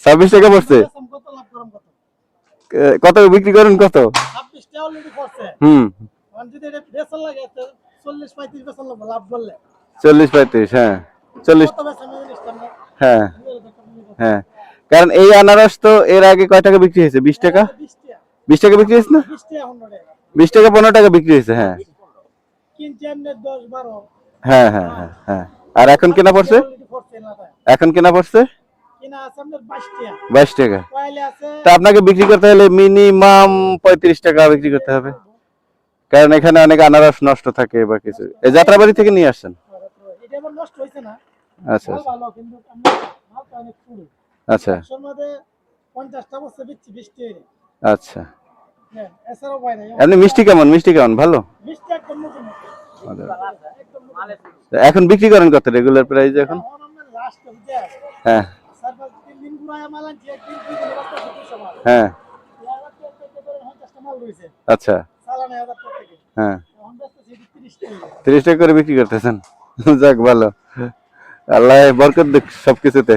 26 টাকা পড়ছে। কত বিক্রি করেন কত? 26 টাকা অলরেডি পড়ছে। যদি এটা বেচন লাগে 40-35 বেচন লাগবে লাভ করলে। 40-35 হ্যাঁ 40 হ্যাঁ হ্যাঁ। কারণ এই আনারস তো এর আগে কয় টাকা বিক্রি হয়েছে? 20 টাকা 20 টাকা বিক্রি হয়েছে না? 20 টাকা 15 টাকা বিক্রি হয়েছে। হ্যাঁ কিনছি এমনি 10-12। হ্যাঁ হ্যাঁ হ্যাঁ হ্যাঁ। আর এখন কেনা পড়ছে? এখন কেনা পড়ছে কিনা আছে আপনার 22 টাকা। 22 টাকা। কয়লে আছে তা আপনাকে বিক্রি করতে হলে মিনিমাম 35 টাকা বিক্রি করতে হবে, কারণ এখানে অনেক আনারস নষ্ট থাকে বা কিছু। এই যাত্রাবাড়ি থেকে নিয়ে আসছেন? এটা আবার নষ্ট হইছে না। আচ্ছা ভালো কিন্তু মালটা অনেক পুরো। আচ্ছা এর মধ্যে 50 টা বছর বিচ্ছি 20 টাকা। আচ্ছা। হ্যাঁ এছাড়াও পাই না। এমনি মিষ্টি কেমন? মিষ্টি কেমন? ভালো। মিষ্টি একদম নতুন। এখন বিক্রি করেন কত রেগুলার প্রাইস এখন? লাস্ট বুঝে হ্যাঁ স্যার 3 দিন ঘুরায় মাল আনছি, একদিন 2 দিন রাস্তা কিছু মাল। হ্যাঁ মাল রয়েছে। আচ্ছা চালানে 1000 টাকা থেকে। হ্যাঁ 30 টাকা। 30 টাকা করে বিক্রি করতেছেন। যাক ভালো, আল্লাহ বরকত দেখ সবকিছুতে।